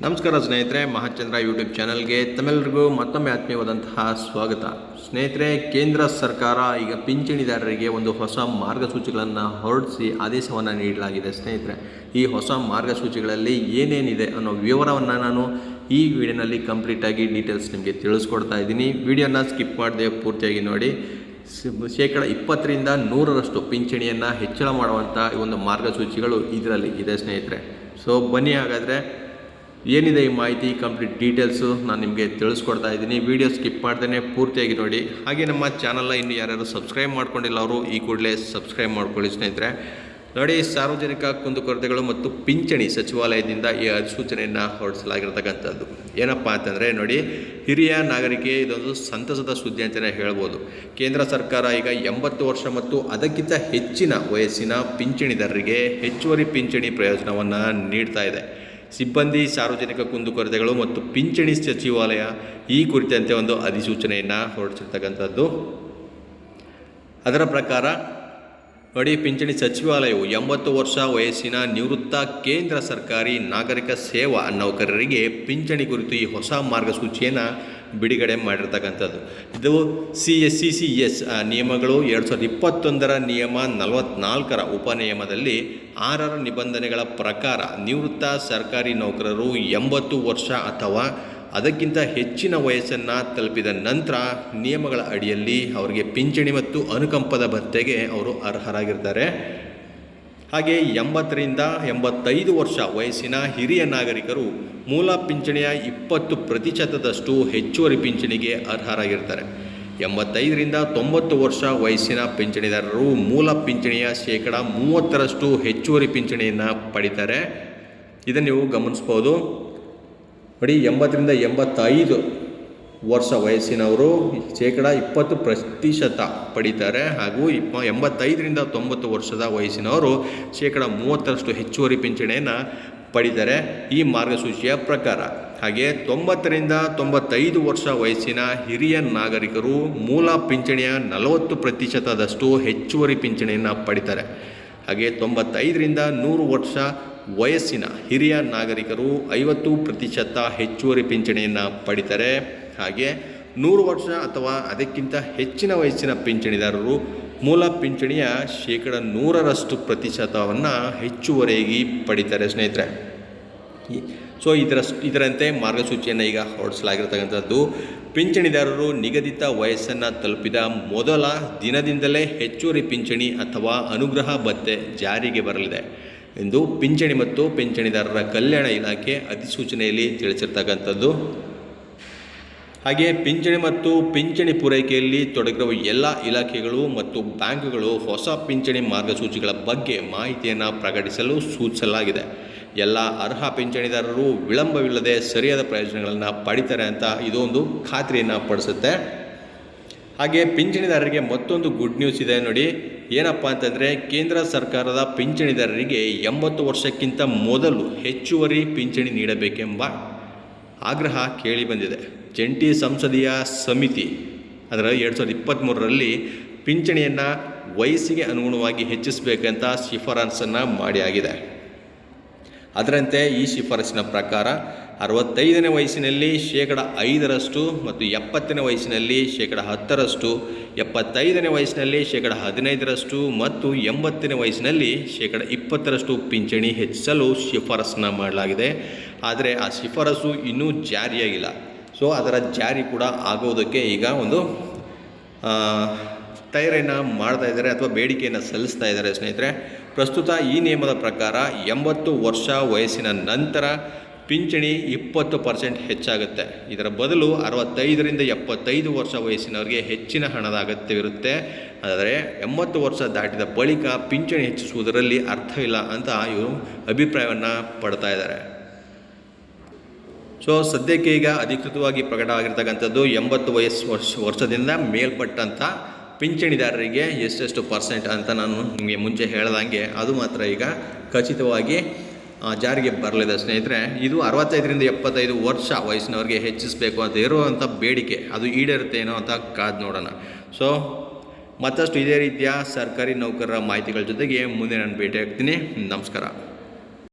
ನಮಸ್ಕಾರ ಸ್ನೇಹಿತರೆ, ಮಹಾಚಂದ್ರ ಯೂಟ್ಯೂಬ್ ಚಾನಲ್ಗೆ ತಮ್ಮೆಲ್ಲರಿಗೂ ಮತ್ತೊಮ್ಮೆ ಆತ್ಮೀಯವಾದಂತಹ ಸ್ವಾಗತ. ಸ್ನೇಹಿತರೆ, ಕೇಂದ್ರ ಸರ್ಕಾರ ಈಗ ಪಿಂಚಣಿದಾರರಿಗೆ ಒಂದು ಹೊಸ ಮಾರ್ಗಸೂಚಿಗಳನ್ನು ಹೊರಡಿಸಿ ಆದೇಶವನ್ನು ನೀಡಲಾಗಿದೆ. ಸ್ನೇಹಿತರೆ, ಈ ಹೊಸ ಮಾರ್ಗಸೂಚಿಗಳಲ್ಲಿ ಏನೇನಿದೆ ಅನ್ನೋ ವಿವರವನ್ನು ನಾನು ಈ ವಿಡಿಯೋನಲ್ಲಿ ಕಂಪ್ಲೀಟಾಗಿ ಡೀಟೇಲ್ಸ್ ನಿಮಗೆ ತಿಳಿಸ್ಕೊಡ್ತಾ ಇದ್ದೀನಿ. ವಿಡಿಯೋನ ಸ್ಕಿಪ್ ಮಾಡದೆ ಪೂರ್ತಿಯಾಗಿ ನೋಡಿ. 20% 100% ಪಿಂಚಣಿಯನ್ನು ಹೆಚ್ಚಳ ಮಾಡುವಂಥ ಈ ಒಂದು ಮಾರ್ಗಸೂಚಿಗಳು ಇದರಲ್ಲಿ ಇದೆ ಸ್ನೇಹಿತರೆ. ಸೊ ಬನ್ನಿ, ಹಾಗಾದರೆ ಏನಿದೆ ಈ ಮಾಹಿತಿ ಕಂಪ್ಲೀಟ್ ಡೀಟೇಲ್ಸು ನಾನು ನಿಮಗೆ ತಿಳಿಸ್ಕೊಡ್ತಾ ಇದ್ದೀನಿ. ವಿಡಿಯೋ ಸ್ಕಿಪ್ ಮಾಡ್ದೇ ಪೂರ್ತಿಯಾಗಿ ನೋಡಿ. ಹಾಗೆ ನಮ್ಮ ಚಾನಲ್ನ ಇನ್ನು ಯಾರ್ಯಾರು ಸಬ್ಸ್ಕ್ರೈಬ್ ಮಾಡ್ಕೊಂಡಿಲ್ಲ ಅವರು ಈ ಕೂಡಲೇ ಸಬ್ಸ್ಕ್ರೈಬ್ ಮಾಡ್ಕೊಳ್ಳಿ ಸ್ನೇಹಿತರೆ. ನೋಡಿ, ಸಾರ್ವಜನಿಕ ಕುಂದುಕೊರತೆಗಳು ಮತ್ತು ಪಿಂಚಣಿ ಸಚಿವಾಲಯದಿಂದ ಈ ಅಧಿಸೂಚನೆಯನ್ನು ಹೊರಡಿಸಲಾಗಿರ್ತಕ್ಕಂಥದ್ದು. ಏನಪ್ಪ ಅಂತಂದರೆ ನೋಡಿ, ಹಿರಿಯ ನಾಗರಿಕೆ ಇದೊಂದು ಸಂತಸದ ಸುದ್ದಿ ಅಂತಲೇ ಹೇಳ್ಬೋದು. ಕೇಂದ್ರ ಸರ್ಕಾರ ಈಗ 80 ವರ್ಷ ಮತ್ತು ಅದಕ್ಕಿಂತ ಹೆಚ್ಚಿನ ವಯಸ್ಸಿನ ಪಿಂಚಣಿದಾರರಿಗೆ ಹೆಚ್ಚುವರಿ ಪಿಂಚಣಿ ಪ್ರಯೋಜನವನ್ನು ನೀಡ್ತಾ ಇದೆ. ಸಿಬ್ಬಂದಿ ಸಾರ್ವಜನಿಕ ಕುಂದುಕೊರತೆಗಳು ಮತ್ತು ಪಿಂಚಣಿ ಸಚಿವಾಲಯ ಈ ಕುರಿತಂತೆ ಒಂದು ಅಧಿಸೂಚನೆಯನ್ನು ಹೊರಡಿಸಿರ್ತಕ್ಕಂಥದ್ದು. ಅದರ ಪ್ರಕಾರ ನೋಡಿ, ಪಿಂಚಣಿ ಸಚಿವಾಲಯವು 80 ವರ್ಷ ವಯಸ್ಸಿನ ನಿವೃತ್ತ ಕೇಂದ್ರ ಸರ್ಕಾರಿ ನಾಗರಿಕ ಸೇವಾ ನೌಕರರಿಗೆ ಪಿಂಚಣಿ ಕುರಿತು ಈ ಹೊಸ ಮಾರ್ಗಸೂಚಿಯನ್ನು ಬಿಡುಗಡೆ ಮಾಡಿರ್ತಕ್ಕಂಥದ್ದು. ಇದು CCS ನಿಯಮಗಳು 2021 ನಿಯಮ 44 ಉಪನಿಯಮದಲ್ಲಿ 6 ನಿಬಂಧನೆಗಳ ಪ್ರಕಾರ ನಿವೃತ್ತ ಸರ್ಕಾರಿ ನೌಕರರು 80 ವರ್ಷ ಅಥವಾ ಅದಕ್ಕಿಂತ ಹೆಚ್ಚಿನ ವಯಸ್ಸನ್ನು ತಲುಪಿದ ನಂತರ ನಿಯಮಗಳ ಅಡಿಯಲ್ಲಿ ಅವರಿಗೆ ಪಿಂಚಣಿ ಮತ್ತು ಅನುಕಂಪದ ಭತ್ಯೆಗೆ ಅವರು ಅರ್ಹರಾಗಿರ್ತಾರೆ. ಹಾಗೆ 80 85 ವರ್ಷ ವಯಸ್ಸಿನ ಹಿರಿಯ ನಾಗರಿಕರು ಮೂಲ ಪಿಂಚಣಿಯ 20% ಹೆಚ್ಚುವರಿ ಪಿಂಚಣಿಗೆ ಅರ್ಹರಾಗಿರ್ತಾರೆ. 85 90 ವರ್ಷ ವಯಸ್ಸಿನ ಪಿಂಚಣಿದಾರರು ಮೂಲ ಪಿಂಚಣಿಯ 30% ಹೆಚ್ಚುವರಿ ಪಿಂಚಣಿಯನ್ನು ಪಡಿತಾರೆ. ಇದನ್ನು ನೀವು ಗಮನಿಸ್ಬೋದು. ನೋಡಿ, 80 85 ವರ್ಷ ವಯಸ್ಸಿನವರು 20% ಪಡಿತಾರೆ. ಹಾಗೂ 85 90 ವರ್ಷದ ವಯಸ್ಸಿನವರು 30% ಹೆಚ್ಚುವರಿ ಪಿಂಚಣಿಯನ್ನು ಪಡಿತಾರೆ ಈ ಮಾರ್ಗಸೂಚಿಯ ಪ್ರಕಾರ. ಹಾಗೆ 90 95 ವರ್ಷ ವಯಸ್ಸಿನ ಹಿರಿಯ ನಾಗರಿಕರು ಮೂಲ ಪಿಂಚಣಿಯ 40% ಹೆಚ್ಚುವರಿ ಪಿಂಚಣಿಯನ್ನು ಪಡಿತಾರೆ. ಹಾಗೆ 95 100 ವರ್ಷ ವಯಸ್ಸಿನ ಹಿರಿಯ ನಾಗರಿಕರು 50% ಹೆಚ್ಚುವರಿ ಪಿಂಚಣಿಯನ್ನು ಪಡಿತಾರೆ. ಹಾಗೆ 100 ವರ್ಷ ಅಥವಾ ಅದಕ್ಕಿಂತ ಹೆಚ್ಚಿನ ವಯಸ್ಸಿನ ಪಿಂಚಣಿದಾರರು ಮೂಲ ಪಿಂಚಣಿಯ 100% ಹೆಚ್ಚುವರಿಯಾಗಿ ಪಡಿತಾರೆ ಸ್ನೇಹಿತರೆ. ಸೊ ಇದರಂತೆ ಮಾರ್ಗಸೂಚಿಯನ್ನು ಈಗ ಹೊರಡಿಸಲಾಗಿರ್ತಕ್ಕಂಥದ್ದು. ಪಿಂಚಣಿದಾರರು ನಿಗದಿತ ವಯಸ್ಸನ್ನು ತಲುಪಿದ ಮೊದಲ ದಿನದಿಂದಲೇ ಹೆಚ್ಚುವರಿ ಪಿಂಚಣಿ ಅಥವಾ ಅನುಗ್ರಹ ಭತ್ಯೆ ಜಾರಿಗೆ ಬರಲಿದೆ ಎಂದು ಪಿಂಚಣಿ ಮತ್ತು ಪಿಂಚಣಿದಾರರ ಕಲ್ಯಾಣ ಇಲಾಖೆ ಅಧಿಸೂಚನೆಯಲ್ಲಿ ತಿಳಿಸಿರ್ತಕ್ಕಂಥದ್ದು. ಹಾಗೆ ಪಿಂಚಣಿ ಮತ್ತು ಪಿಂಚಣಿ ಪೂರೈಕೆಯಲ್ಲಿ ತೊಡಗಿರುವ ಎಲ್ಲ ಇಲಾಖೆಗಳು ಮತ್ತು ಬ್ಯಾಂಕ್ಗಳು ಹೊಸ ಪಿಂಚಣಿ ಮಾರ್ಗಸೂಚಿಗಳ ಬಗ್ಗೆ ಮಾಹಿತಿಯನ್ನು ಪ್ರಕಟಿಸಲು ಸೂಚಿಸಲಾಗಿದೆ. ಎಲ್ಲ ಅರ್ಹ ಪಿಂಚಣಿದಾರರು ವಿಳಂಬವಿಲ್ಲದೆ ಸರಿಯಾದ ಪ್ರಯೋಜನಗಳನ್ನು ಪಡಿತಾರೆ ಅಂತ ಇದೊಂದು ಖಾತ್ರಿಯನ್ನು ಪಡಿಸುತ್ತೆ. ಹಾಗೆ ಪಿಂಚಣಿದಾರರಿಗೆ ಮತ್ತೊಂದು ಗುಡ್ ನ್ಯೂಸ್ ಇದೆ ನೋಡಿ. ಏನಪ್ಪ ಅಂತಂದರೆ, ಕೇಂದ್ರ ಸರ್ಕಾರದ ಪಿಂಚಣಿದಾರರಿಗೆ 80 ವರ್ಷಕ್ಕಿಂತ ಮೊದಲು ಹೆಚ್ಚುವರಿ ಪಿಂಚಣಿ ನೀಡಬೇಕೆಂಬ ಆಗ್ರಹ ಕೇಳಿಬಂದಿದೆ. ಜಂಟಿ ಸಂಸದೀಯ ಸಮಿತಿ ಅದರ 2023ರಲ್ಲಿ ಪಿಂಚಣಿಯನ್ನು ವಯಸ್ಸಿಗೆ ಅನುಗುಣವಾಗಿ ಹೆಚ್ಚಿಸಬೇಕಂತ ಶಿಫಾರಸನ್ನು ಮಾಡಿ ಆಗಿದೆ. ಅದರಂತೆ ಈ ಶಿಫಾರಸಿನ ಪ್ರಕಾರ 65ನೇ ವಯಸ್ಸಿನಲ್ಲಿ 5% ಮತ್ತು 70ನೇ ವಯಸ್ಸಿನಲ್ಲಿ 10%, 75ನೇ ವಯಸ್ಸಿನಲ್ಲಿ 15% ಮತ್ತು 80ನೇ ವಯಸ್ಸಿನಲ್ಲಿ 20% ಪಿಂಚಣಿ ಹೆಚ್ಚಿಸಲು ಶಿಫಾರಸನ್ನು ಮಾಡಲಾಗಿದೆ. ಆದರೆ ಆ ಶಿಫಾರಸು ಇನ್ನೂ ಜಾರಿಯಾಗಿಲ್ಲ. ಸೊ ಅದರ ಜಾರಿ ಕೂಡ ಆಗೋದಕ್ಕೆ ಈಗ ಒಂದು ತಯಾರಿಯನ್ನು ಮಾಡ್ತಾ ಇದ್ದಾರೆ ಅಥವಾ ಬೇಡಿಕೆಯನ್ನು ಸಲ್ಲಿಸ್ತಾ ಇದ್ದಾರೆ ಸ್ನೇಹಿತರೆ. ಪ್ರಸ್ತುತ ಈ ನಿಯಮದ ಪ್ರಕಾರ 80 ವರ್ಷ ವಯಸ್ಸಿನ ನಂತರ ಪಿಂಚಣಿ 20% ಹೆಚ್ಚಾಗುತ್ತೆ. ಇದರ ಬದಲು 65 75 ವರ್ಷ ವಯಸ್ಸಿನವರಿಗೆ ಹೆಚ್ಚಿನ ಹಣದ ಅಗತ್ಯವಿರುತ್ತೆ. ಆದರೆ 80 ವರ್ಷ ದಾಟಿದ ಬಳಿಕ ಪಿಂಚಣಿ ಹೆಚ್ಚಿಸುವುದರಲ್ಲಿ ಅರ್ಥವಿಲ್ಲ ಅಂತ ಇವರು ಅಭಿಪ್ರಾಯವನ್ನು ಪಡ್ತಾ ಇದ್ದಾರೆ. ಸೊ ಸದ್ಯಕ್ಕೆ ಈಗ ಅಧಿಕೃತವಾಗಿ ಪ್ರಕಟವಾಗಿರ್ತಕ್ಕಂಥದ್ದು 80 ವರ್ಷದಿಂದ ಮೇಲ್ಪಟ್ಟಂಥ ಪಿಂಚಣಿದಾರರಿಗೆ ಎಷ್ಟು ಪರ್ಸೆಂಟ್ ಅಂತ ನಾನು ನಿಮಗೆ ಮುಂಚೆ ಹೇಳ್ದಂಗೆ ಅದು ಮಾತ್ರ ಈಗ ಖಚಿತವಾಗಿ ಜಾರಿಗೆ ಬರಲಿದೆ ಸ್ನೇಹಿತರೆ. ಇದು 65 75 ವರ್ಷ ವಯಸ್ಸಿನವರಿಗೆ ಹೆಚ್ಚಿಸಬೇಕು ಅಂತ ಇರುವಂಥ ಬೇಡಿಕೆ ಅದು ಈಡೇರುತ್ತೇನೋ ಅಂತ ಕಾದು ನೋಡೋಣ. ಸೊ ಮತ್ತಷ್ಟು ಇದೇ ರೀತಿಯ ಸರ್ಕಾರಿ ನೌಕರರ ಮಾಹಿತಿಗಳ ಜೊತೆಗೆ ಮುಂದೆ ನಾನು ಭೇಟಿ ಆಗ್ತೀನಿ. ನಮಸ್ಕಾರ.